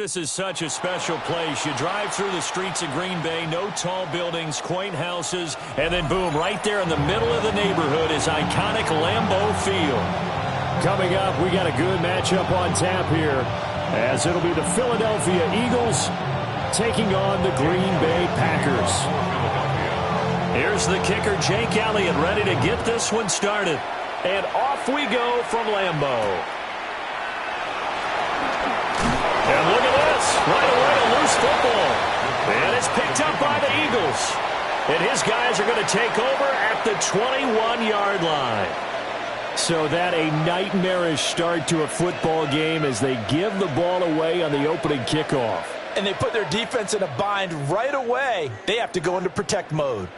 This is such a special place. You drive through the streets of Green Bay, no tall buildings, quaint houses, and then boom, right there in the middle of the neighborhood is iconic Lambeau Field. Coming up, we got a good matchup on tap here, as it'll be the Philadelphia Eagles taking on the Green Bay Packers. Here's the kicker, Jake Elliott, ready to get this one started. And off we go from Lambeau. And look at this, right away a loose football. And it's picked up by the Eagles. And his guys are going to take over at the 21-yard line. So that a nightmarish start to a football game as they give the ball away on the opening kickoff. And they put their defense in a bind right away. They have to go into protect mode.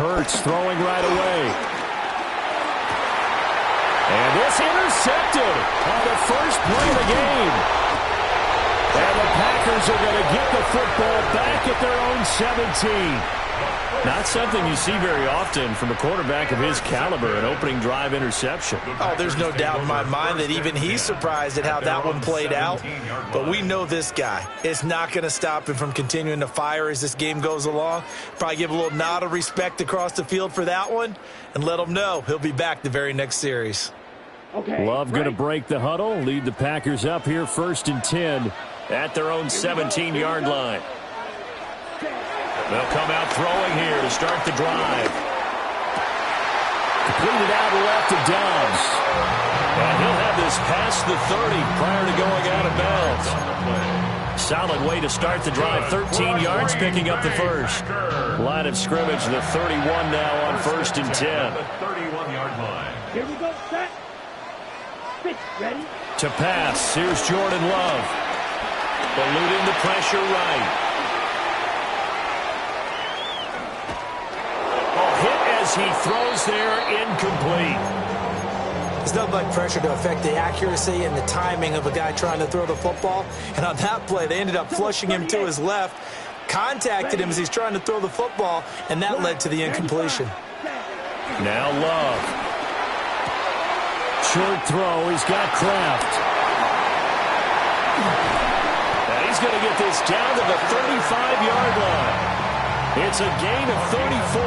Hurts throwing right away. And this intercepted on the first play of the game. And the Packers Packers are going to get the football back at their own 17. Not something you see very often from a quarterback of his caliber, an opening drive interception. Oh, there's no doubt in my mind that even he's surprised at how that one played out. But we know this guy. It's not going to stop him from continuing to fire as this game goes along. Probably give a little nod of respect across the field for that one and let him know he'll be back the very next series. Okay, Love going to break the huddle, lead the Packers up here 1st and 10 at their own 17-yard line. They'll come out throwing here to start the drive. Completed out left to Dobbs. And he'll have this past the 30 prior to going out of bounds. Solid way to start the drive. 13 yards, picking up the first. Line of scrimmage, the 31 now on 1st and 10. Here we go, set. Pitch, ready. To pass, here's Jordan Love. Eluding the pressure right. He throws there, incomplete. There's nothing like pressure to affect the accuracy and the timing of a guy trying to throw the football. And on that play, they ended up flushing him to his left, contacted him as he's trying to throw the football, and that led to the incompletion. Now Love. Short throw. He's got Kraft. And he's going to get this down to the 35-yard line. It's a gain of 34.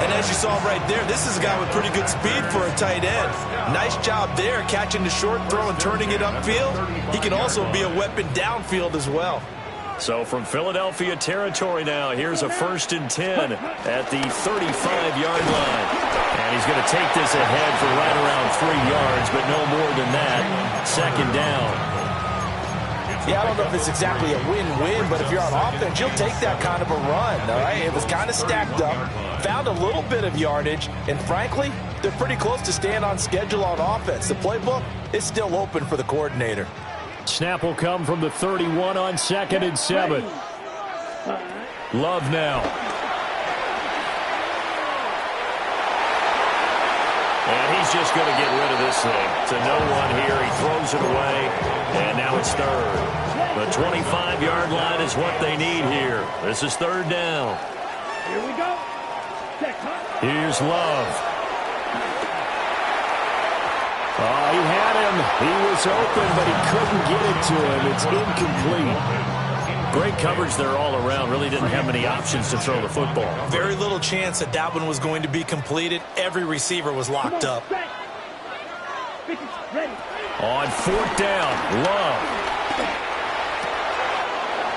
And as you saw right there, this is a guy with pretty good speed for a tight end. Nice job there, catching the short throw and turning it upfield. He can also be a weapon downfield as well. So from Philadelphia territory now, here's a 1st and 10 at the 35-yard line. And he's going to take this ahead for right around 3 yards, but no more than that. 2nd down. Yeah, I don't know if it's exactly a win-win, but if you're on offense, you'll take that kind of a run, all right? It was kind of stacked up, found a little bit of yardage, and frankly, they're pretty close to staying on schedule on offense. The playbook is still open for the coordinator. Snap will come from the 31 on 2nd and 7. Love now. And he's just going to get rid of this thing. To no one here. He throws it away. And now it's 3rd. The 25-yard line is what they need here. This is 3rd down. Here we go. Here's Love. Oh, he had him. He was open, but he couldn't get it to him. It's incomplete. Great coverage there all around. Really didn't have many options to throw the football. Very little chance that that one was going to be completed. Every receiver was locked up. On 4th down, Love.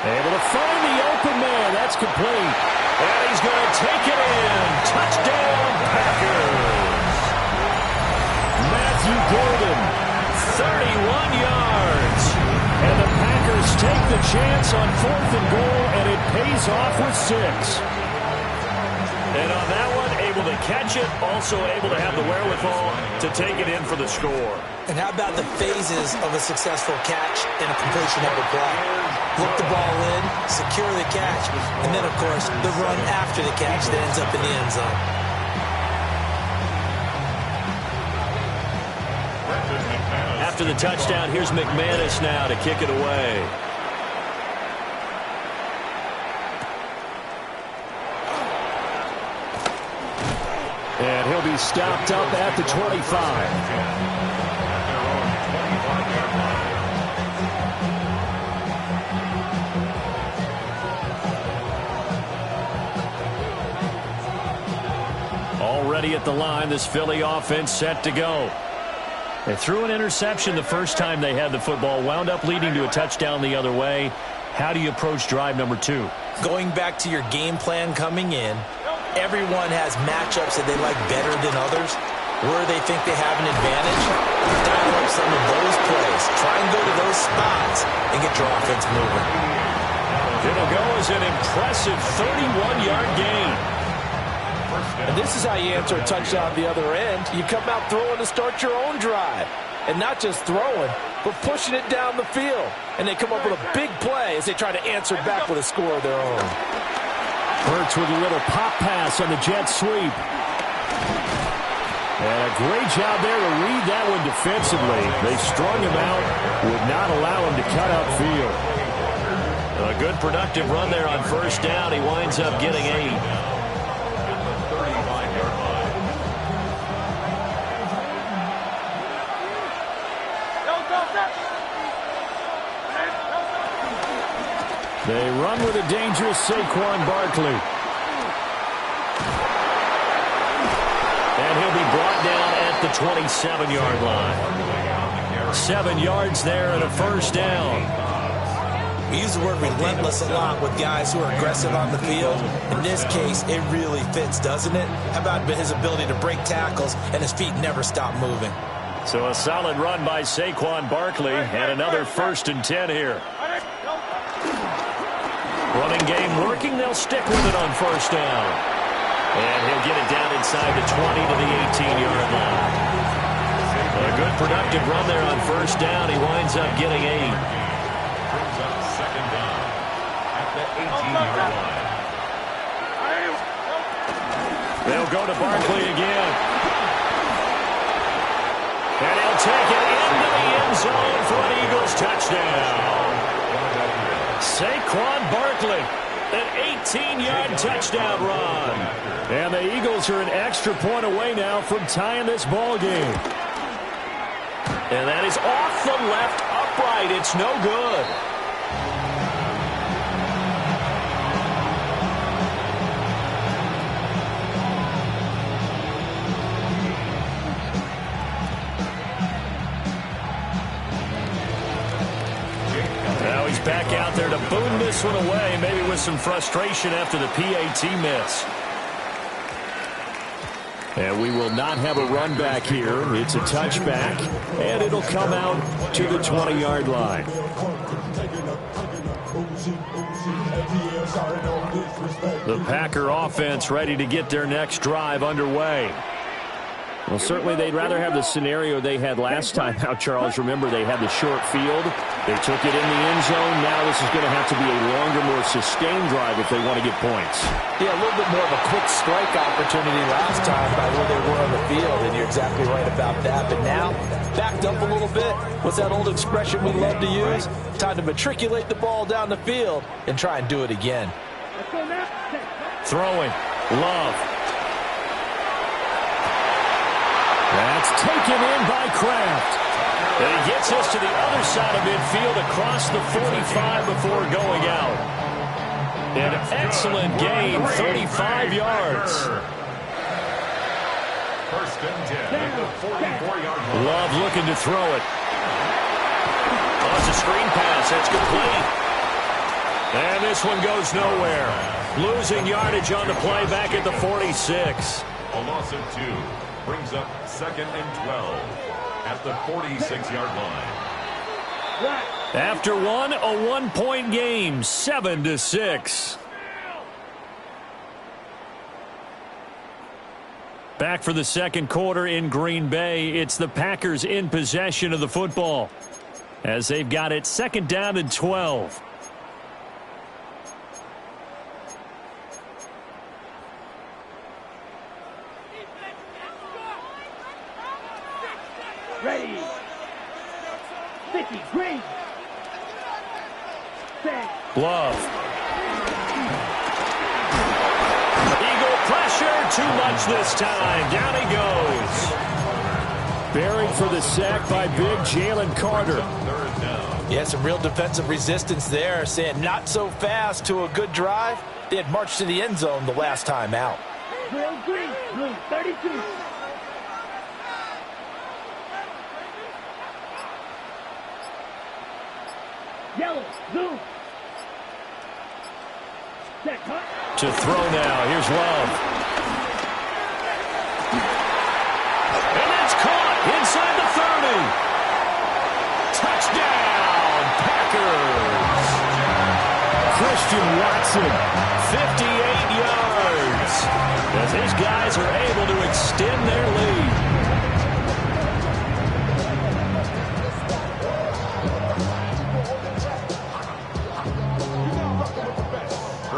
Able to find the open man. That's complete. And he's going to take it in. Touchdown, Packers. Matthew Golden, 31 yards. And the Packers take the chance on 4th and goal, and it pays off with 6. And on that one, able to catch it, also able to have the wherewithal to take it in for the score. And how about the phases of a successful catch and a completion of a play? Look the ball in, secure the catch, and then, of course, the run after the catch that ends up in the end zone. After the touchdown, here's McManus now to kick it away. And he'll be stopped up at the 25. Already at the line, this Philly offense set to go. They threw an interception the first time they had the football, wound up leading to a touchdown the other way. How do you approach drive number 2? Going back to your game plan coming in, everyone has matchups that they like better than others. Where they think they have an advantage, dial up some of those plays. Try and go to those spots and get your offense moving. It'll go as an impressive 31-yard gain. And this is how you answer a touchdown the other end. You come out throwing to start your own drive. And not just throwing, but pushing it down the field. And they come up with a big play as they try to answer back with a score of their own. Hurts with a little pop pass on the jet sweep. And a great job there to read that one defensively. They strung him out, would not allow him to cut upfield. A good productive run there on first down. He winds up getting 8. They run with a dangerous Saquon Barkley. And he'll be brought down at the 27-yard line. 7 yards there and a first down. We use the word relentless a lot with guys who are aggressive on the field. In this case, it really fits, doesn't it? How about his ability to break tackles and his feet never stop moving? So a solid run by Saquon Barkley and another 1st and 10 here. Running game working. They'll stick with it on first down. And he'll get it down inside the 20 to the 18-yard line. A good productive run there on first down. He winds up getting 8. Brings up second down at the 18-yard line. They'll go to Barkley again. And he'll take it into the end zone for an Eagles touchdown. Saquon Barkley, an 18-yard touchdown run. And the Eagles are an extra point away now from tying this ball game. And that is off the left upright. It's no good. Now he's back out there to boom this one away, maybe with some frustration after the PAT miss. And we will not have a run back here. It's a touchback, and it'll come out to the 20-yard line. The Packer offense ready to get their next drive underway. Well, certainly they'd rather have the scenario they had last time out, Charles. Remember, they had the short field. They took it in the end zone. Now this is going to have to be a longer, more sustained drive if they want to get points. Yeah, a little bit more of a quick strike opportunity last time by where they were on the field, and you're exactly right about that. But now, backed up a little bit. What's that old expression we love to use? Time to matriculate the ball down the field and try and do it again. Throwing. Love. That's taken in by Kraft. And he gets us to the other side of midfield across the 45 before going out. An excellent gain, 35 yards. First and 10 at the 44-yard line. Love looking to throw it. Oh, it's a screen pass. That's complete. And this one goes nowhere. Losing yardage on the play back at the 46. A loss of 2 brings up second and 12 at the 46-yard line. After one, a 1-point game, 7-6. Back for the second quarter in Green Bay. It's the Packers in possession of the football as they've got it 2nd down and 12. Ready. 50, green. Set. Love. Eagle pressure, too much this time. Down he goes. Buried for the sack by big Jalen Carter. Yeah, some real defensive resistance there, saying not so fast to a good drive. They had marched to the end zone the last time out. Drill green. Blue 32. Yellow, zoom. Set, cut. To throw now. Here's Love. And that's caught inside the 30. Touchdown, Packers. Christian Watson, 58 yards. As these guys are able to extend their lead.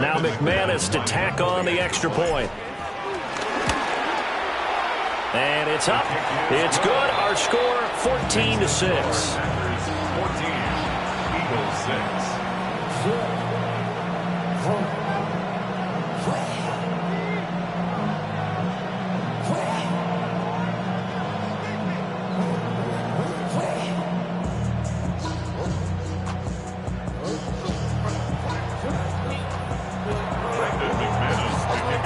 Now McManus to tack on the extra point. And it's up. It's good. Our score, 14-6. 14, Eagles 6.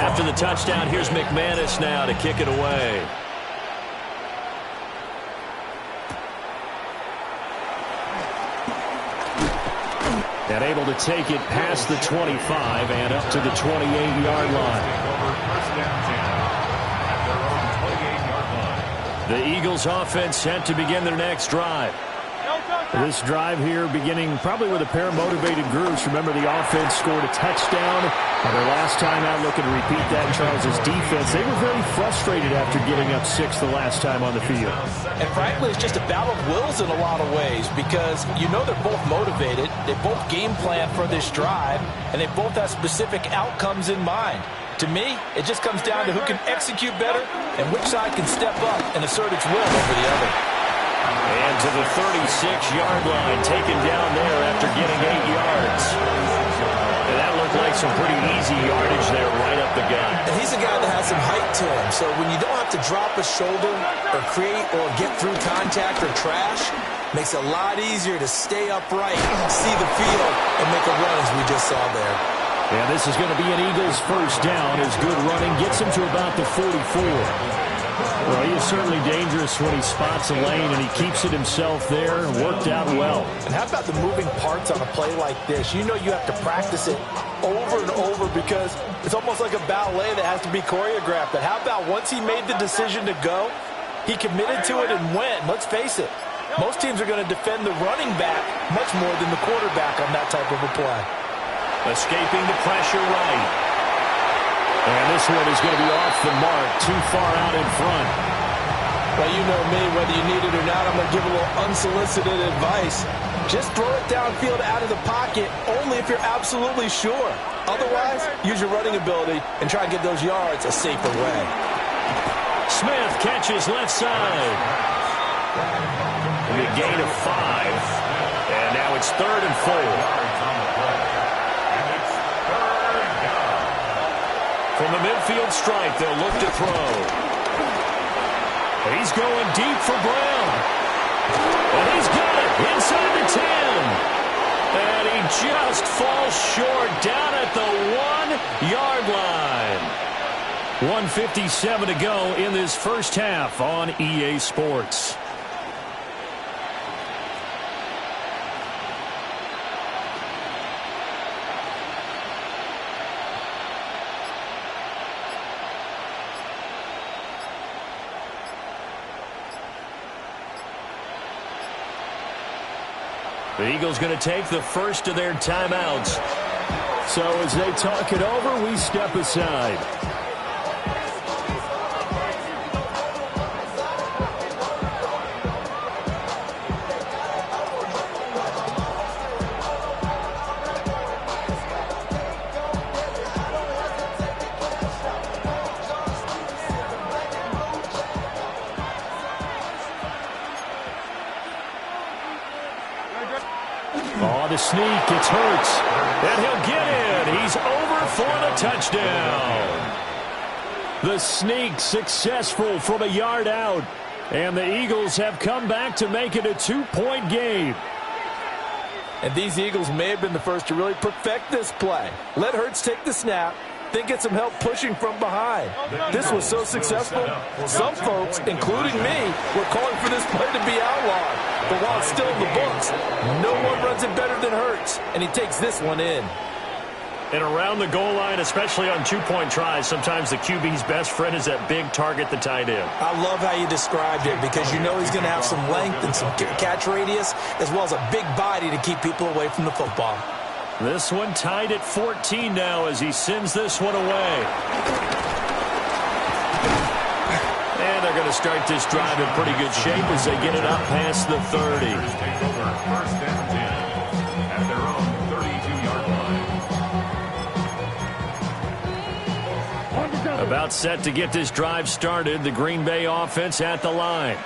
After the touchdown, here's McManus now to kick it away. And able to take it past the 25 and up to the 28-yard line. The Eagles offense set to begin their next drive. This drive here beginning probably with a pair of motivated groups. Remember, the offense scored a touchdown. Their last time out, looking to repeat that in Charles' defense. They were very frustrated after giving up 6 the last time on the field. And frankly, it's just a battle of wills in a lot of ways because you know they're both motivated. They both game plan for this drive, and they both have specific outcomes in mind. To me, it just comes down to who can execute better and which side can step up and assert its will over the other. And to the 36-yard line, taken down there after getting 8 yards. And that looked like some pretty easy yardage there right up the gut. And he's a guy that has some height to him, so when you don't have to drop a shoulder or create or get through contact or trash, makes it a lot easier to stay upright, see the field, and make a run as we just saw there. Yeah, this is going to be an Eagles first down as good running gets him to about the 44. Well, he is certainly dangerous when he spots a lane, and he keeps it himself there. Worked out well. And how about the moving parts on a play like this? You know you have to practice it over and over because it's almost like a ballet that has to be choreographed. But how about once he made the decision to go, he committed to it and went. Let's face it, most teams are going to defend the running back much more than the quarterback on that type of a play. Escaping the pressure right. And this one is going to be off the mark, too far out in front. Well, you know me, whether you need it or not, I'm going to give a little unsolicited advice. Just throw it downfield out of the pocket only if you're absolutely sure. Otherwise, use your running ability and try and get those yards a safer way. Smith catches left side. A gain of 5. And now it's 3rd and 4. From the midfield stripe, they'll look to throw. He's going deep for Brown. And he's got it inside the 10. And he just falls short down at the 1-yard line. 1:57 to go in this first half on EA Sports. The Eagles going to take the first of their timeouts. So as they talk it over, we step aside. The sneak, it's Hurts, and he'll get in. He's over for the touchdown. The sneak successful from a yard out, and the Eagles have come back to make it a 2-point game. And these Eagles may have been the first to really perfect this play. Let Hurts take the snap, then get some help pushing from behind. This was so successful, some folks, including me, were calling for this play to be outlawed. But while it's still in the books, no one runs it better than Hurts, and he takes this one in. And around the goal line, especially on 2-point tries, sometimes the QB's best friend is that big target, the tight end. I love how you described it because you know he's going to have some length and some catch radius as well as a big body to keep people away from the football. This one tied at 14 now as he sends this one away. And they're going to start this drive in pretty good shape as they get it up past the 30. Take over first and 10 at their own 32-yard line. About set to get this drive started. The Green Bay offense at the line.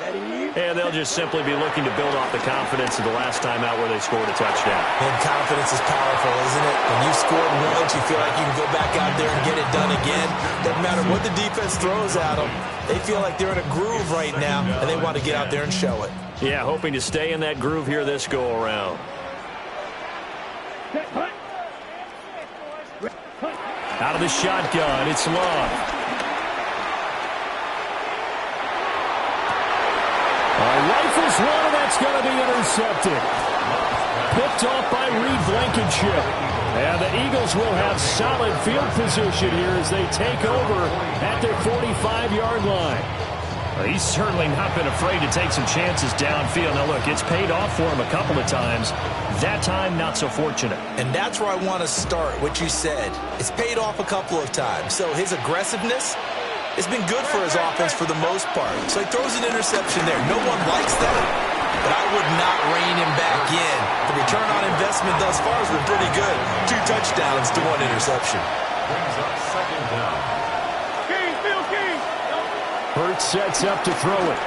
And they'll just simply be looking to build off the confidence of the last time out where they scored a touchdown. And confidence is powerful, isn't it? When you've scored once, you feel like you can go back out there and get it done again. Doesn't matter what the defense throws at them. They feel like they're in a groove right now, and they want to get out there and show it. Yeah, hoping to stay in that groove here this go-around. Out of the shotgun, it's Love. Rifles one, and that's going to be intercepted. Picked off by Reed Blankenship. And the Eagles will have solid field position here as they take over at their 45-yard line. Well, he's certainly not been afraid to take some chances downfield. Now, look, it's paid off for him a couple of times. That time, not so fortunate. And that's where I want to start, what you said. It's paid off a couple of times. So his aggressiveness, it's been good for his offense for the most part. So he throws an interception there. No one likes that, but I would not rein him back in. The return on investment thus far has been pretty good. 2 touchdowns to 1 interception. Brings up second down. Hurts sets up to throw it.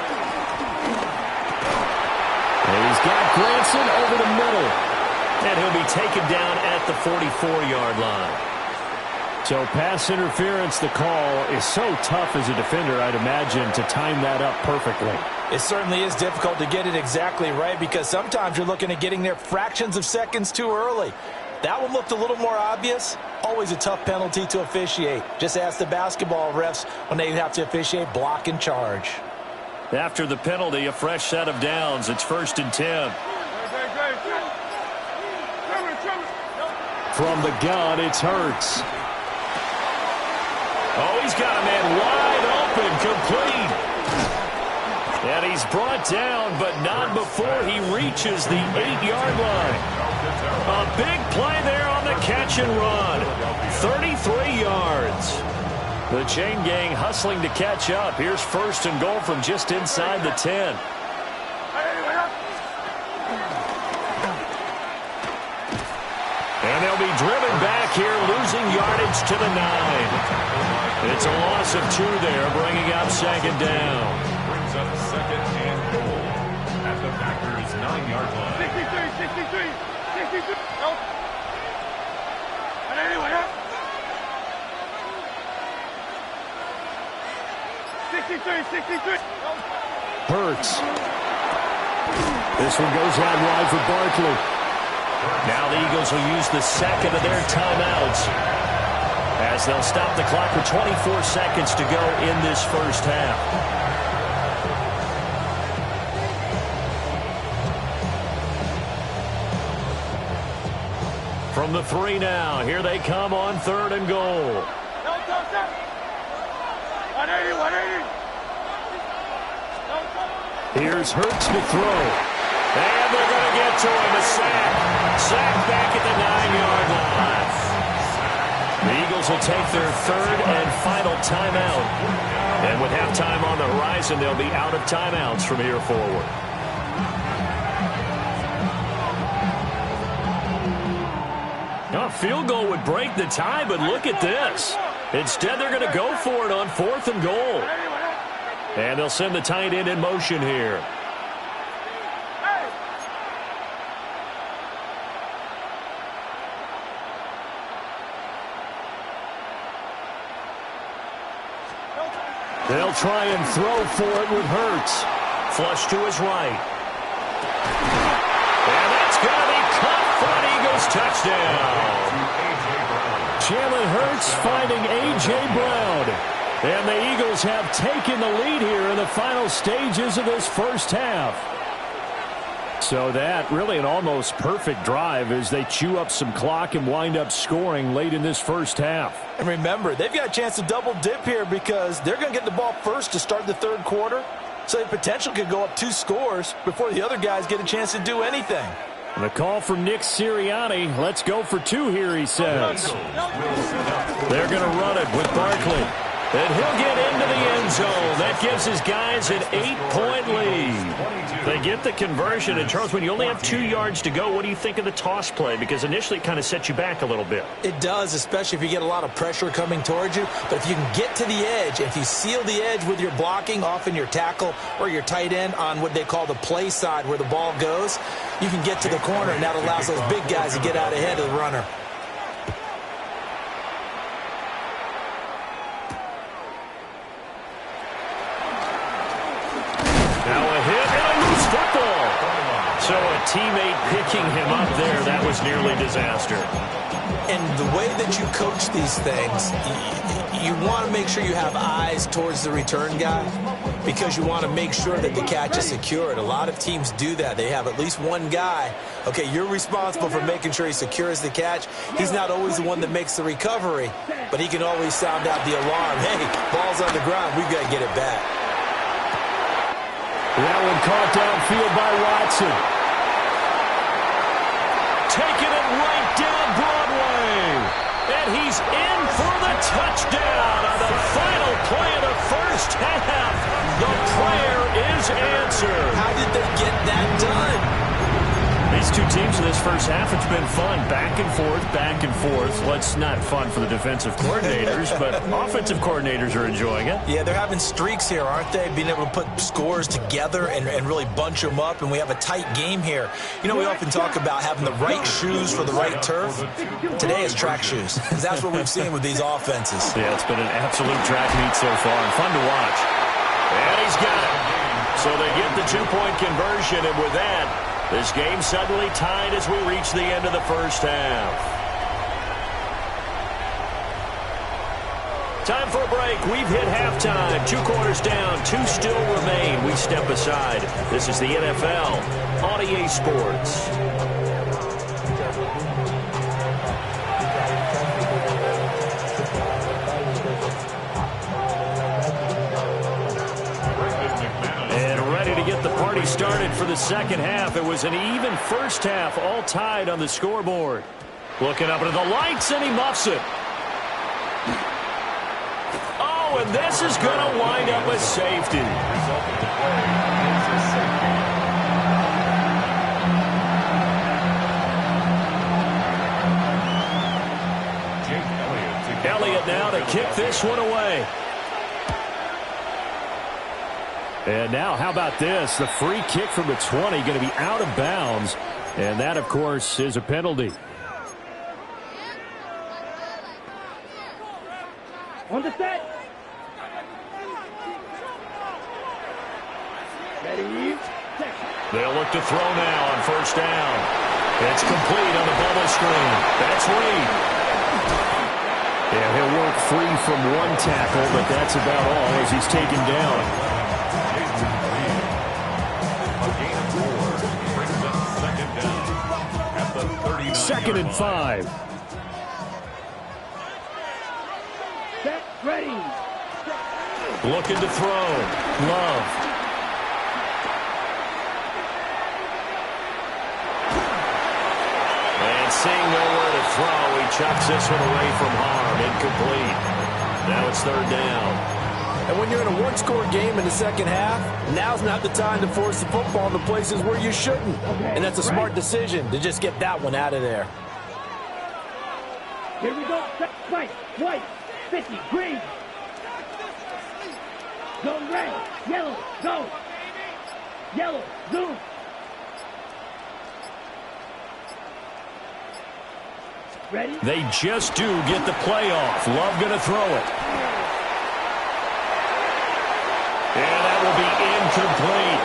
And he's got Granson over the middle. And he'll be taken down at the 44-yard line. So pass interference, the call is so tough as a defender, I'd imagine, to time that up perfectly. It certainly is difficult to get it exactly right because sometimes you're looking at getting there fractions of seconds too early. That one looked a little more obvious. Always a tough penalty to officiate. Just ask the basketball refs when they have to officiate block and charge. After the penalty, a fresh set of downs. It's 1st and 10. From the gun, it's Hurts. Oh, he's got a man wide open, complete. And he's brought down, but not before he reaches the 8-yard line. A big play there on the catch and run. 33 yards. The chain gang hustling to catch up. Here's 1st and goal from just inside the 10. And they'll be driven back here, losing yardage to the 9. It's a loss of 2 there, bringing up 2nd down. Brings up 2nd and goal at the Packers' 9-yard line. 63. No. And anyway, 63. Hurts. This one goes out wide for Barkley. Now the Eagles will use the second of their timeouts as they'll stop the clock with 24 seconds to go in this first half. From the 3 now, here they come on 3rd and goal. 180. Here's Hurts to throw. And they're going to get to him, a sack. Sack back at the 9-yard line. The Eagles will take their 3rd and final timeout. And with halftime on the horizon, they'll be out of timeouts from here forward. A field goal would break the tie, but look at this. Instead, they're going to go for it on 4th and goal. And they'll send the tight end in motion here. They'll try and throw for it with Hurts. Flush to his right. And that's going to be caught for an Eagles touchdown. Jalen Hurts finding A.J. Brown. And the Eagles have taken the lead here in the final stages of this first half. So that really an almost perfect drive as they chew up some clock and wind up scoring late in this first half. And remember, they've got a chance to double dip here because they're going to get the ball first to start the 3rd quarter. So the potential could go up 2 scores before the other guys get a chance to do anything. The call from Nick Sirianni. Let's go for 2 here, he says. They're going to run it with Barkley. And he'll get into the end zone. That gives his guys an 8-point lead. They get the conversion. And, Charles, when you only have 2 yards to go, what do you think of the toss play? Because initially it kind of sets you back a little bit. It does, especially if you get a lot of pressure coming towards you. But if you can get to the edge, if you seal the edge with your blocking, often your tackle or your tight end on what they call the play side where the ball goes, you can get to the corner, and that allows those big guys to get out ahead of the runner. So a teammate picking him up there, that was nearly disaster. And the way that you coach these things, you want to make sure you have eyes towards the return guy because you want to make sure that the catch is secured. A lot of teams do that. They have at least one guy. Okay, you're responsible for making sure he secures the catch. He's not always the one that makes the recovery, but he can always sound out the alarm. Hey, ball's on the ground. We've got to get it back. That one caught downfield by Watson. Taking it right down Broadway. And he's in for the touchdown on the final play of the first half. The prayer is answered. How did they get that done? These two teams in this first half, it's been fun. Back and forth, back and forth. Well, it's not fun for the defensive coordinators, but offensive coordinators are enjoying it. Yeah, they're having streaks here, aren't they? Being able to put scores together and really bunch them up, and we have a tight game here. You know, we often talk about having the right shoes for the right turf. Today is track shoes. That's what we've seen with these offenses. Yeah, it's been an absolute track meet so far, and fun to watch. And he's got it. So they get the 2-point conversion, and with that, this game suddenly tied as we reach the end of the first half. Time for a break. We've hit halftime. 2 quarters down. 2 still remain. We step aside. This is the NFL on EA Sports. Get the party started for the second half. It was an even first half, all tied on the scoreboard. Looking up into the lights, and he muffs it. Oh, and this is going to wind up a safety. Elliott now to kick this one away. And now, how about this? The free kick from the 20 going to be out of bounds. And that, of course, is a penalty. On the set. Ready. They'll look to throw now on first down. It's complete on the bubble screen. That's Reed. Yeah, he'll work free from one tackle, but that's about all as he's taken down. Second and 5. Set, ready. Looking to throw. Love. And seeing nowhere to throw, he chucks this one away from harm. Incomplete. Now it's third down. And when you're in a one-score game in the second half, now's not the time to force the football in the places where you shouldn't. And that's a smart decision to just get that one out of there. Here we go. Right, white, 50, green. Go red, yellow, go. Yellow, zoom. Ready? They just do get the playoff. Love going to throw it. And that will be incomplete.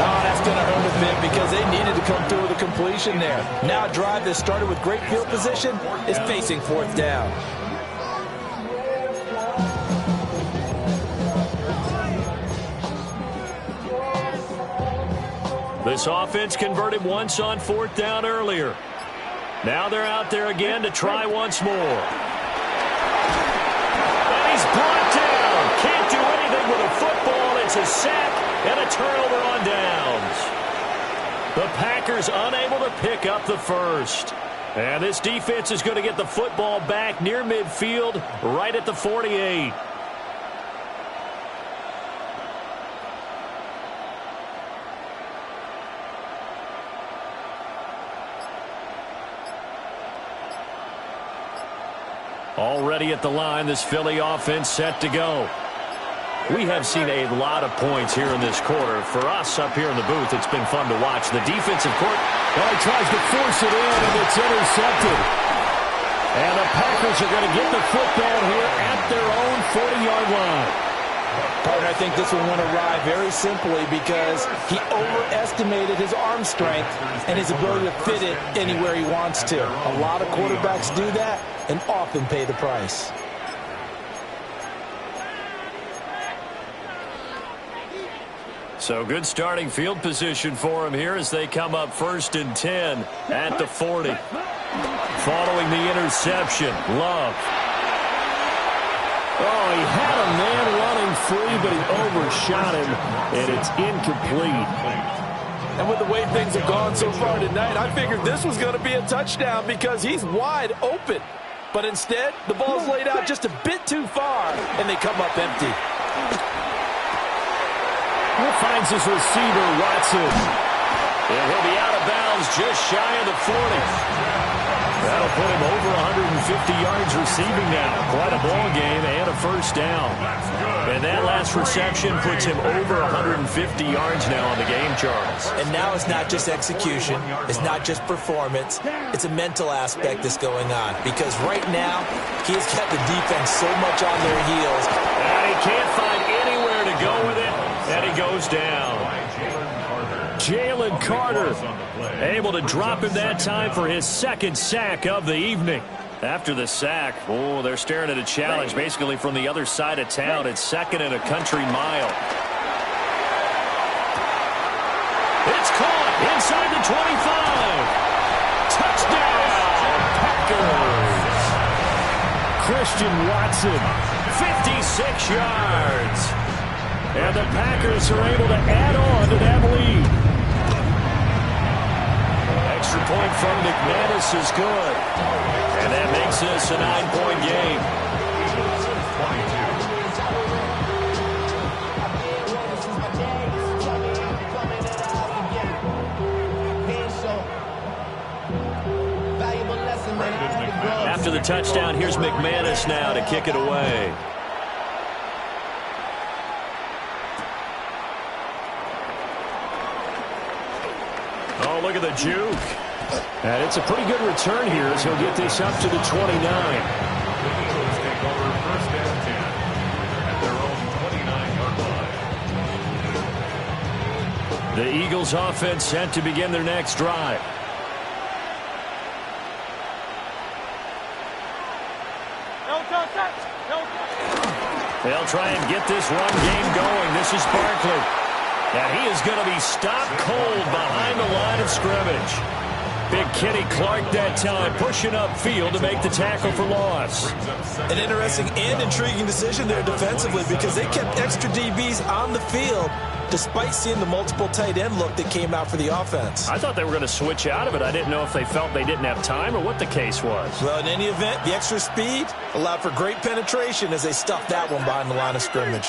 Oh, that's going to hurt a bit because they needed to come through with a completion there. Now a drive that started with great field position is facing fourth down. This offense converted once on fourth down earlier. Now they're out there again to try once more. And he's brought down. Can't do anything with a football. It's a sack and a turnover on downs. The Packers unable to pick up the first. And this defense is going to get the football back near midfield, right at the 48. Already at the line, this Philly offense set to go. We have seen a lot of points here in this quarter. For us up here in the booth, it's been fun to watch. The defensive court, well, he tries to force it in, and it's intercepted. And the Packers are going to get the football here at their own 40-yard line. Partner, I think this one went awry very simply because he overestimated his arm strength and his ability to fit it anywhere he wants to. A lot of quarterbacks do that and often pay the price. So good starting field position for him here as they come up 1st and 10 at the 40. Following the interception, Love. Oh, he had a man running free, but he overshot him, and it's incomplete. And with the way things have gone so far tonight, I figured this was going to be a touchdown because he's wide open. But instead, the ball's laid out just a bit too far, and they come up empty. Finds his receiver, Watson. And he'll be out of bounds just shy of the 40. That'll put him over 150 yards receiving now. Quite a ball game and a first down. And that last reception puts him over 150 yards now on the game, Charles. And now it's not just execution. It's not just performance. It's a mental aspect that's going on. Because right now, he has kept the defense so much on their heels. And he can't find anywhere to go with it. And he goes down. Jalen Carter able to drop him that time for his 2nd sack of the evening. After the sack, oh, they're staring at a challenge basically from the other side of town. It's 2nd and a country mile. It's caught inside the 25. Touchdown, Packers. Christian Watson, 56 yards. And the Packers are able to add on to that lead. Extra point from McManus is good. And that makes this a 9-point game. After the touchdown, here's McManus now to kick it away. Oh, look at the juke. And it's a pretty good return here as he'll get this up to the 29. The Eagles take over 1st and 10 at their own 29-yard line. The Eagles offense set to begin their next drive. They'll try and get this run game going. This is Barkley. And he is going to be stopped cold behind the line of scrimmage. Big Kenny Clark that time pushing upfield to make the tackle for loss. An interesting and intriguing decision there defensively because they kept extra DBs on the field despite seeing the multiple tight end look that came out for the offense. I thought they were going to switch out of it. I didn't know if they felt they didn't have time or what the case was. Well, in any event, the extra speed allowed for great penetration as they stuffed that one behind the line of scrimmage.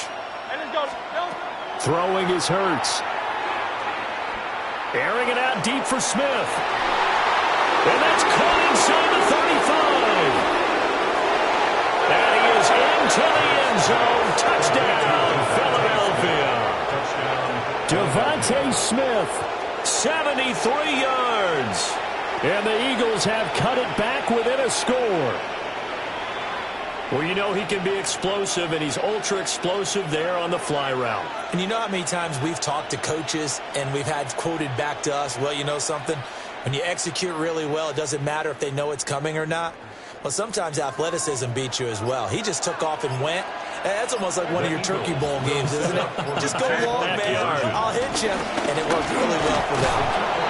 Throwing is Hurts. Airing it out deep for Smith. And that's caught inside the 35. And he is into the end zone. Touchdown, Philadelphia. Devontae Smith, 73 yards. And the Eagles have cut it back within a score. Well, you know he can be explosive, and he's ultra-explosive there on the fly route. And you know how many times we've talked to coaches and we've had quoted back to us, well, you know something? When you execute really well, it doesn't matter if they know it's coming or not. Well, sometimes athleticism beats you as well. He just took off and went. That's almost like one of your Turkey Bowl games, isn't it? Just go long, man. I'll hit you. And it worked really well for them.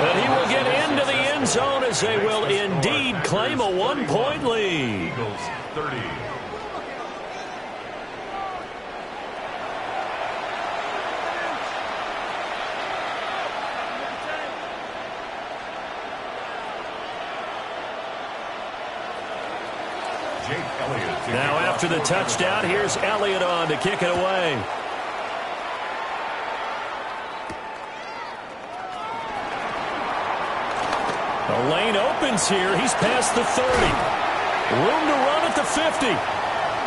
And he will get into the end zone as they will indeed claim a 1-point lead. Eagles 30. Now after the touchdown, here's Elliott on to kick it away. The lane opens here. He's past the 30. Room to run at the 50.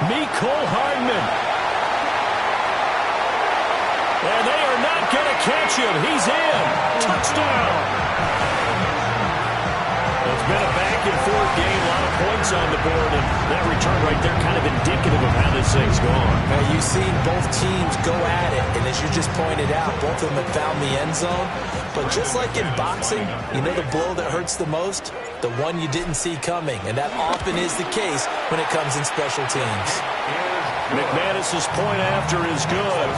Mecole Hardman. And they are not going to catch him. He's in. Touchdown. It's been a back-and-forth game, a lot of points on the board, and that return right there kind of indicative of how this thing's gone. Now, you've seen both teams go at it, and as you just pointed out, both of them have found the end zone. But just like in boxing, you know the blow that hurts the most? The one you didn't see coming, and that often is the case when it comes in special teams. McManus's point after is good,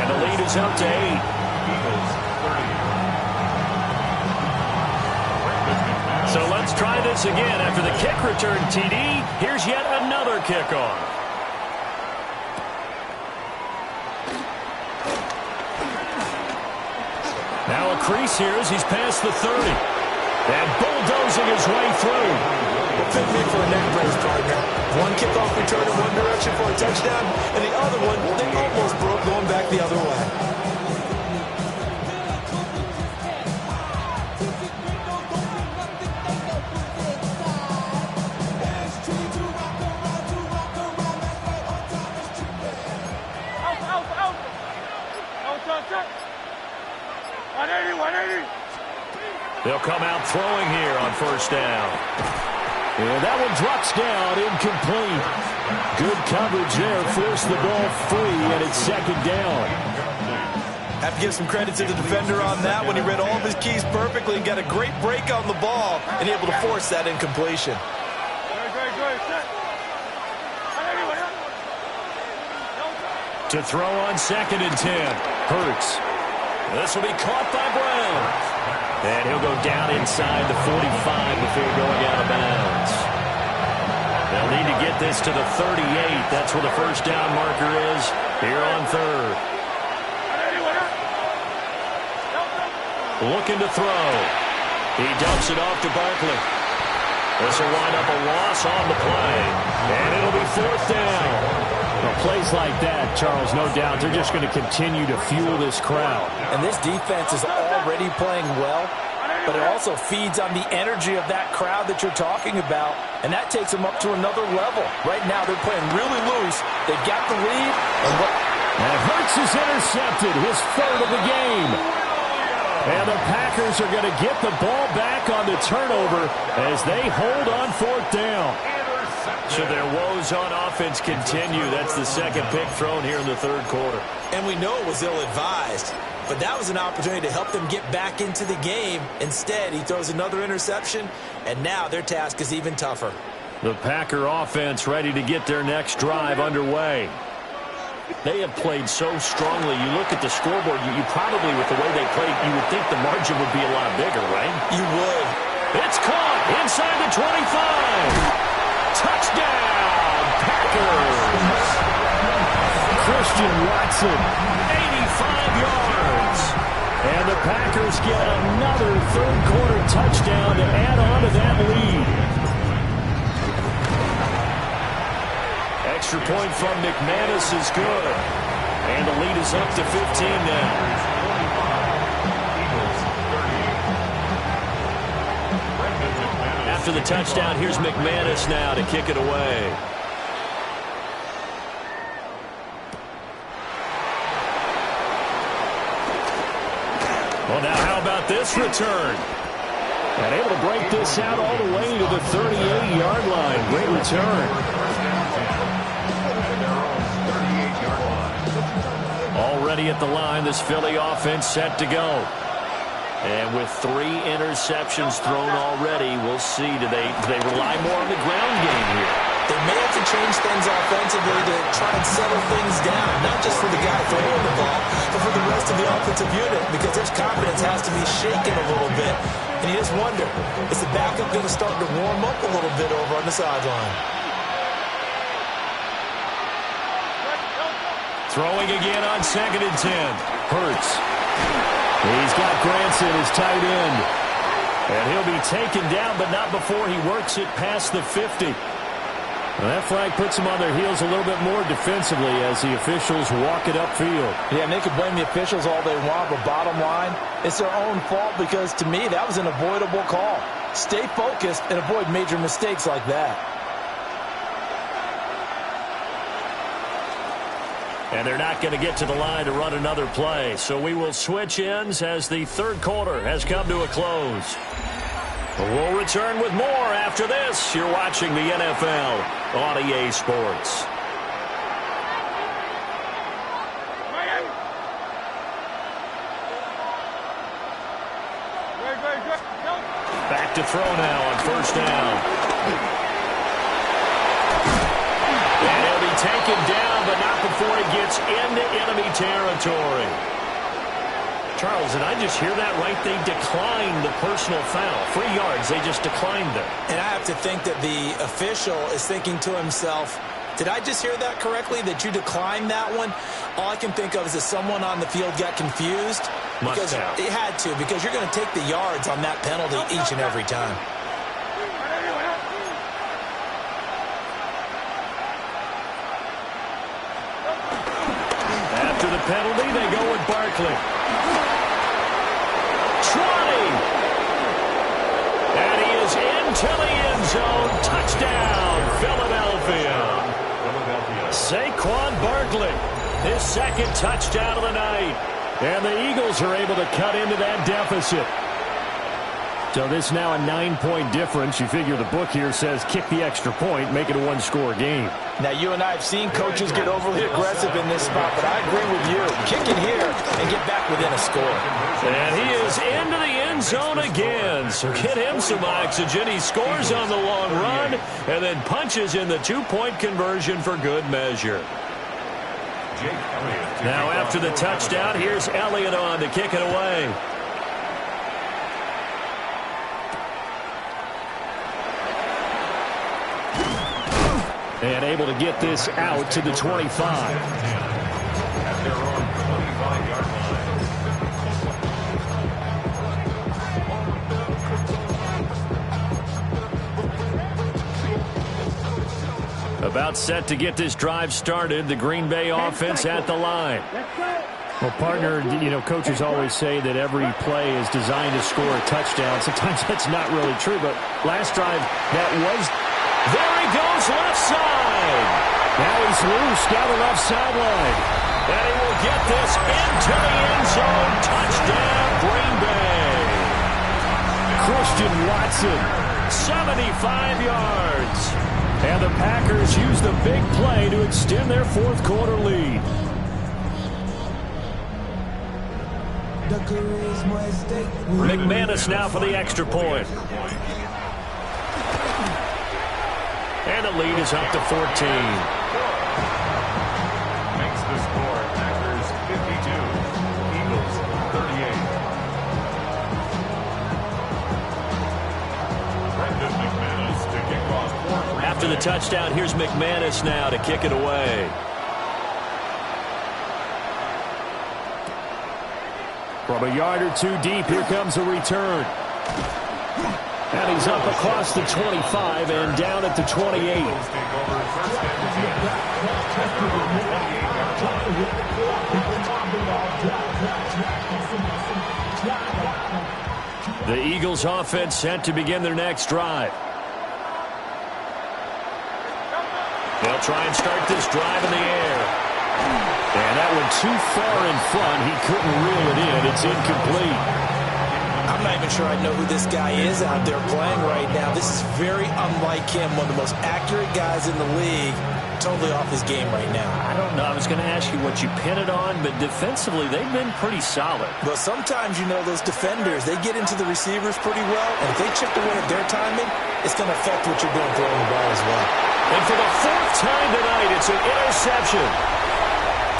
and the lead is up to 8. So let's try this again. After the kick return, TD, here's yet another kickoff. Now a crease here as he's past the 30. And bulldozing his way through. Well, pick me for a neck brace, partner. One kickoff return in one direction for a touchdown, and the other one, they almost broke going back the other way. They'll come out throwing here on first down. And that one drops down, incomplete. Good coverage there, forced the ball free, and it's second down. Have to give some credit to the defender on that when he read all of his keys perfectly and got a great break on the ball and able to force that incompletion. To throw on second and 10. Hurts. This will be caught by Brown. And he'll go down inside the 45 before going out of bounds. They'll need to get this to the 38. That's where the first down marker is here on third. Looking to throw. He dumps it off to Barkley. This will wind up a loss on the play. And it'll be fourth down. Well, plays like that, Charles, no doubt, they're just going to continue to fuel this crowd. And this defense is already playing well, but it also feeds on the energy of that crowd that you're talking about, and that takes them up to another level. Right now, they're playing really loose. They've got the lead. And Hurts is intercepted, his third of the game. And the Packers are going to get the ball back on the turnover as they hold on fourth down. So their woes on offense continue. That's the second pick thrown here in the third quarter. And we know it was ill-advised, but that was an opportunity to help them get back into the game. Instead, he throws another interception, and now their task is even tougher. The Packer offense ready to get their next drive underway. They have played so strongly. You look at the scoreboard, you probably, with the way they played, you would think the margin would be a lot bigger, right? You would. It's caught inside the 25. Touchdown, Packers! Christian Watson, 85 yards. And the Packers get another third-quarter touchdown to add on to that lead. Extra point from McManus is good. And the lead is up to 15 now. After the touchdown, here's McManus now to kick it away. Well, now how about this return? And able to break this out all the way to the 38-yard line. Great return. Already at the line, this Philly offense set to go. And with 3 interceptions thrown already, we'll see. Do they rely more on the ground game here? They may have to change things offensively to try and settle things down, not just for the guy throwing the ball, but for the rest of the offensive unit, because their confidence has to be shaken a little bit. And you just wonder, is the backup going to start to warm up a little bit over on the sideline? Throwing again on second and 10. Hurts. He's got Granson, his tight end. And he'll be taken down, but not before he works it past the 50. And that flag puts them on their heels a little bit more defensively as the officials walk it upfield. Yeah, and they could blame the officials all they want, but bottom line, it's their own fault because, to me, that was an avoidable call. Stay focused and avoid major mistakes like that. And they're not going to get to the line to run another play. So we will switch ends as the third quarter has come to a close. We'll return with more after this. You're watching the NFL on EA Sports. Back to throw now on first down. And he'll be taken down, but not before he gets into enemy territory. Charles, did I just hear that right? They declined the personal foul. 3 yards, they just declined it. And I have to think that the official is thinking to himself, did I just hear that correctly, that you declined that one? All I can think of is that someone on the field got confused. Because it had to, because you're going to take the yards on that penalty each and every time. After the penalty, they go with Barkley. Trotting. And he is into the end zone. Touchdown, Philadelphia. Saquon Barkley, his second touchdown of the night. And the Eagles are able to cut into that deficit. So this now a 9-point difference. You figure the book here says kick the extra point, make it a one-score game. Now, you and I have seen coaches get overly aggressive in this spot, but I agree with you. Kick it here and get back within a score. And he is into the end zone again. So get him some oxygen. He scores on the long run and then punches in the two-point conversion for good measure. Now after the touchdown, here's Elliott on to kick it away. And able to get this out to the 25. At their own 25-yard line. About set to get this drive started. The Green Bay offense at the line. Well, partner, you know, coaches always say that every play is designed to score a touchdown. Sometimes that's not really true, but last drive, that was... There he goes, left side. Now he's loose down the left sideline. And he will get this into the end zone. Touchdown, Green Bay. Christian Watson. 75 yards. And the Packers use the big play to extend their fourth quarter lead. McManus now for the extra point. And the lead is up to 14. Makes the score Packers 52, Eagles 38. Brendan McManus to kick off. After the touchdown, here's McManus now to kick it away. From a yard or two deep, here comes a return. And he's up across the 25 and down at the 28. The Eagles offense set to begin their next drive. They'll try and start this drive in the air. And that one too far in front. He couldn't reel it in. It's incomplete. I'm not even sure I know who this guy is out there playing right now. This is very unlike him, one of the most accurate guys in the league. Totally off his game right now. I don't know. I was going to ask you what you pin it on, but defensively, they've been pretty solid. Well, sometimes, you know, those defenders, they get into the receivers pretty well, and if they chipped away at their timing, it's going to affect what you're doing throwing the ball as well. And for the fourth time tonight, it's an interception.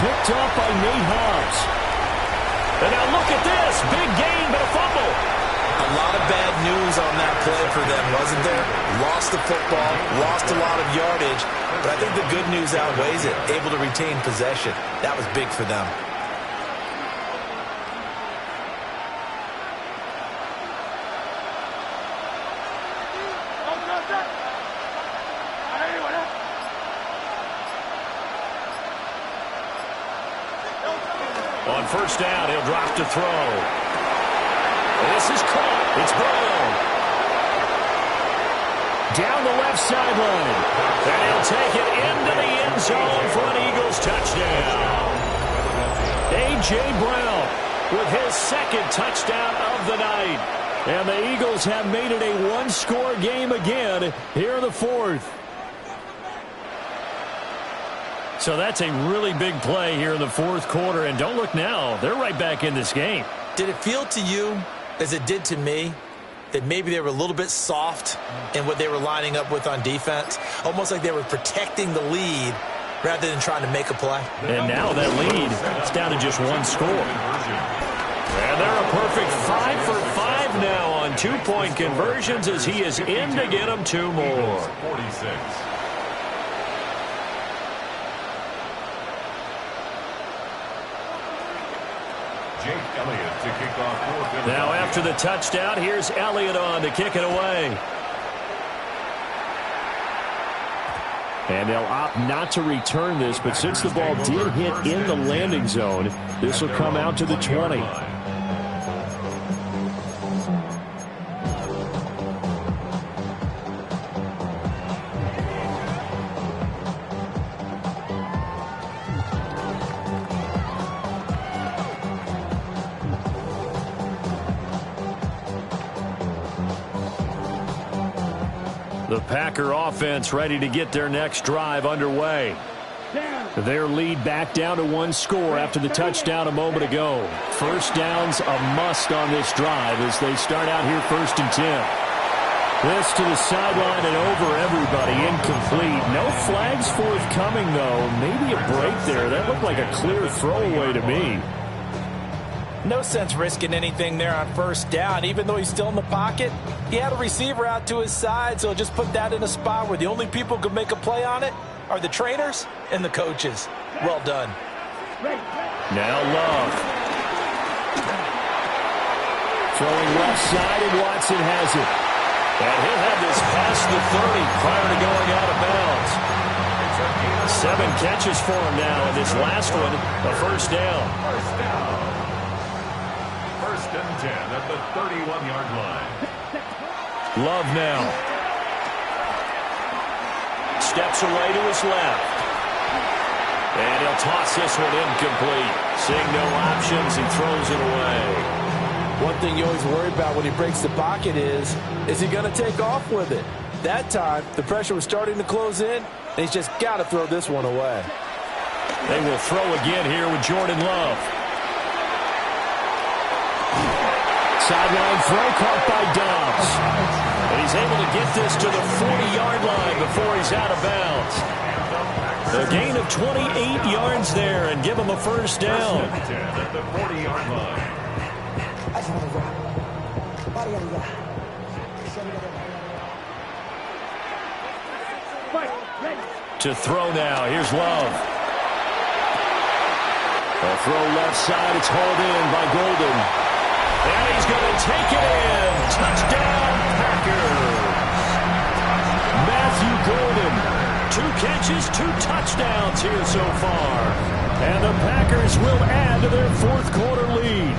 Picked off by Nate Hobbs. And now look at this. Big gain, but a fumble. A lot of bad news on that play for them, wasn't there? Lost the football, lost a lot of yardage, but I think the good news outweighs it. Able to retain possession. That was big for them. On first down, he'll drop to throw. This is caught. It's Brown. Down the left sideline. And he'll take it into the end zone for an Eagles touchdown. A.J. Brown with his second touchdown of the night. And the Eagles have made it a one-score game again here in the fourth. So that's a really big play here in the fourth quarter. And don't look now. They're right back in this game. Did it feel to you, as it did to me, that maybe they were a little bit soft in what they were lining up with on defense? Almost like they were protecting the lead rather than trying to make a play. And now that lead is down to just one score. And they're a perfect 5 for 5 now on two-point conversions as he is in to get them two more. 46. Jake Elliott to kick off. Now after the touchdown, here's Elliott on to kick it away. And they'll opt not to return this, but since the ball did hit in the landing zone, this will come out to the 20. The Packer offense ready to get their next drive underway. Their lead back down to one score after the touchdown a moment ago. First down's a must on this drive as they start out here 1st and 10. This to the sideline and over everybody, incomplete. No flags forthcoming, though. Maybe a break there. That looked like a clear throwaway to me. No sense risking anything there on first down. Even though he's still in the pocket, he had a receiver out to his side, so just put that in a spot where the only people who can make a play on it are the trainers and the coaches. Well done. Now Love. Throwing left side, and Watson has it. And he'll have this past the 30 prior to going out of bounds. 7 catches for him now, and this last one, a first down. First and 10 at the 31-yard line. Love now. Steps away to his left. And he'll toss this one incomplete. Seeing no options, he throws it away. One thing you always worry about when he breaks the pocket is he going to take off with it? That time, the pressure was starting to close in, and he's just got to throw this one away. They will throw again here with Jordan Love. Sideline throw caught by Dobbs. And he's able to get this to the 40-yard line before he's out of bounds. A gain of 28 yards there and give him a first down. At the 40-yard line. To throw now. Here's Love. A throw left side. It's hauled in by Golden. And he's going to take it in. Touchdown, Packers. Matthew Golden. 2 catches, 2 touchdowns here so far. And the Packers will add to their fourth quarter lead.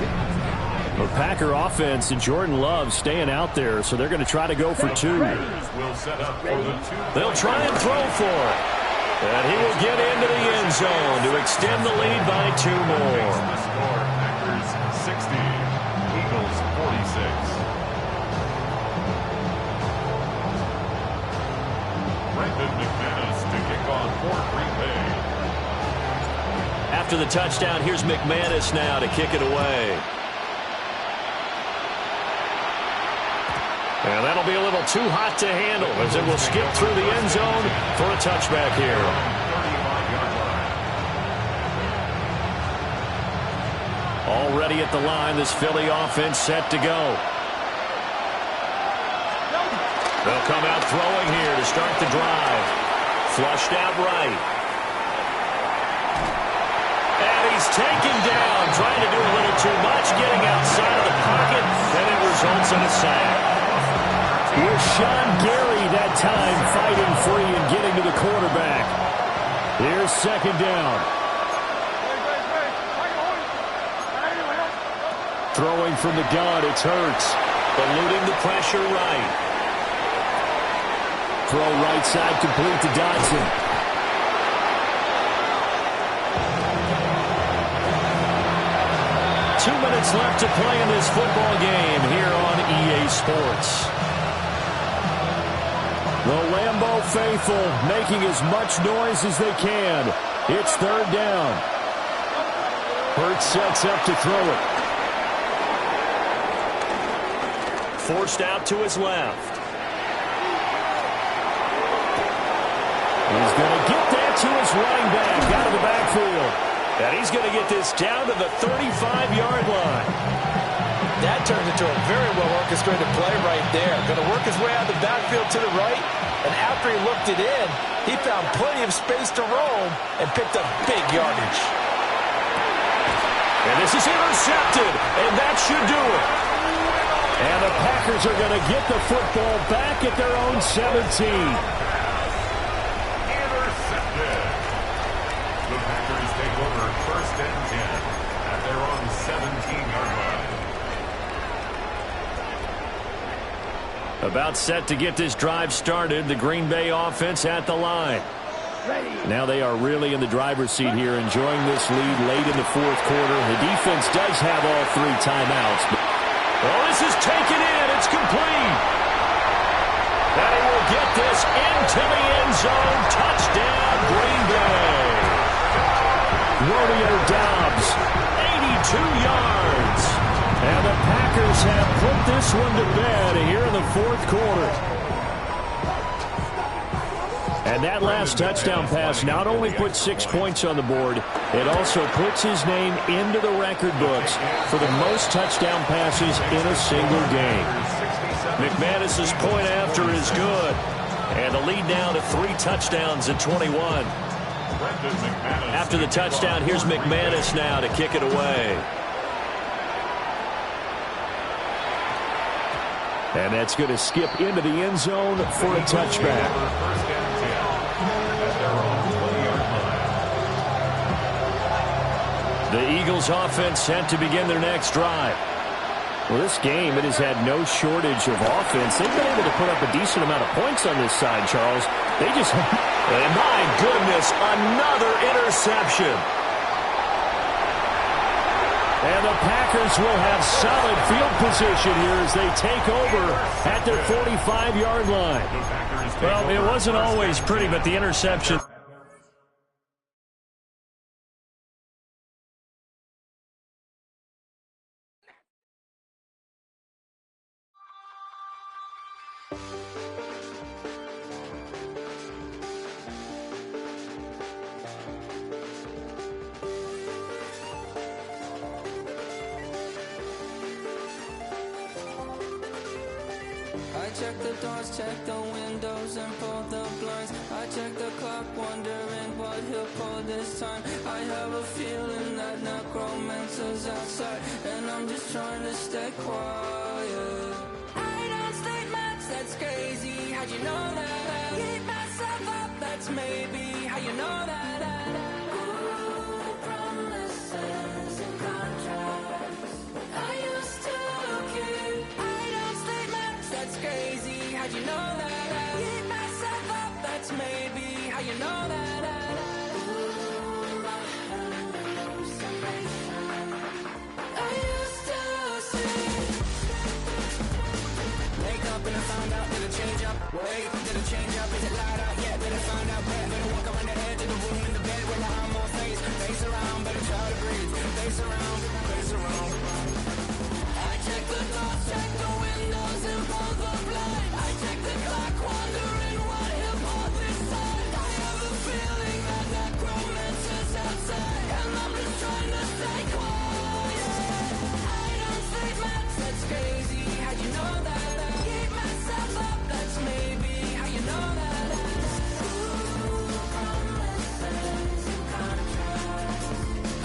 The Packer offense and Jordan Love staying out there, so they're going to try to go for 2. They'll try and throw for it. And he will get into the end zone to extend the lead by 2 more. Packers 60, Eagles 46. Brandon McManus to kick off for Green Bay. After the touchdown, here's McManus now to kick it away. And that'll be a little too hot to handle as it will skip through the end zone for a touchback here. Already at the line, this Philly offense set to go. They'll come out throwing here to start the drive. Flushed out right. And he's taken down, trying to do a little too much, getting outside of the pocket, and it results in a sack. With Sean Gary that time fighting free and getting to the quarterback. Here's second down. Throwing from the gun, it's Hurts. Eluding the pressure right. Throw right side, complete to Dodson. Two minutes left to play in this football game here on EA Sports. The Lambeau faithful making as much noise as they can. It's third down. Hurts sets up to throw it. Forced out to his left. He's going to get that to his running back out of the backfield. And he's going to get this down to the 35-yard line. That turns into a very well-orchestrated play right there. Going to work his way out of the backfield to the right. And after he looked it in, he found plenty of space to roam and picked up big yardage. And this is intercepted, and that should do it. And the Packers are going to get the football back at their own 17. Intercepted. The Packers take over first and 10 at their own 17-yard line. About set to get this drive started. The Green Bay offense at the line. Ready. Now they are really in the driver's seat here, enjoying this lead late in the fourth quarter. The defense does have all three timeouts. Well, this is taken in. It's complete. And he will get this into the end zone. Touchdown, Green Bay. Romeo Doubs, 82 yards. and the Packers have put this one to bed here in the fourth quarter. And that last touchdown pass not only put 6 points on the board, it also puts his name into the record books for the most touchdown passes in a single game. McManus's point after is good. And the lead now to 3 touchdowns at 21. After the touchdown, here's McManus now to kick it away. And that's going to skip into the end zone for a touchback. The Eagles offense set to begin their next drive. Well, this game, it has had no shortage of offense. They've been able to put up a decent amount of points on this side, Charles. They just... And my goodness, another interception. And the Packers will have solid field position here as they take over at their 45-yard line. Well, it wasn't always pretty, but the interception... Check the doors, check the windows, and pull the blinds. I check the clock, wondering what he'll pull this time. I have a feeling that necromancer's outside, and I'm just trying to stay quiet. I don't state much, that's crazy. How'd you know that? Keep myself up, that's maybe how you know that. Ooh, promises and contracts. I used to keep. I don't state much, that's crazy. How'd you know that? Keep myself up, that's maybe how you know that. Ooh, I had an hallucination. I used to see. Wake up and I found out, did it change up? Wait, did it change up? Is it light out yet? Did it find out where? Better walk around the edge of the room in the bed with my arm on face around, better try to breathe. Face around, face around. I check the doors, check the windows, and pull the blind. I check the clock, wondering what he'll pull this time. I have a feeling that necromancer's outside, and I'm just trying to stay quiet. I don't say much, that's crazy. How'd you know that? Keep myself up, that's maybe how you know that. Ooh, promises and contracts.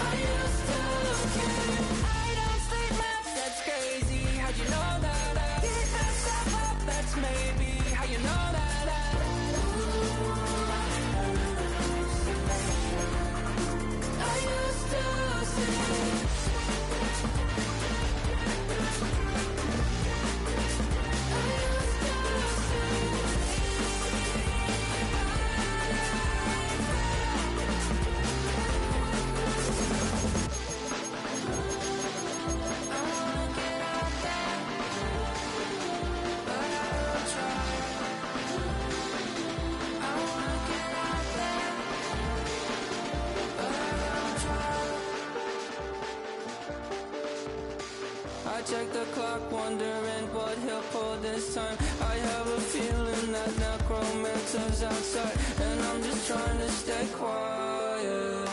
I used to keep. I don't say much, that's crazy. How'd you know that? I check the clock, wondering what he'll pull this time. I have a feeling that necromancer's outside, and I'm just trying to stay quiet.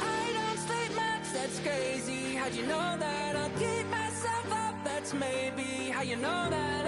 I don't sleep much, that's crazy. How'd you know that? I'll keep myself up, that's maybe how you know that.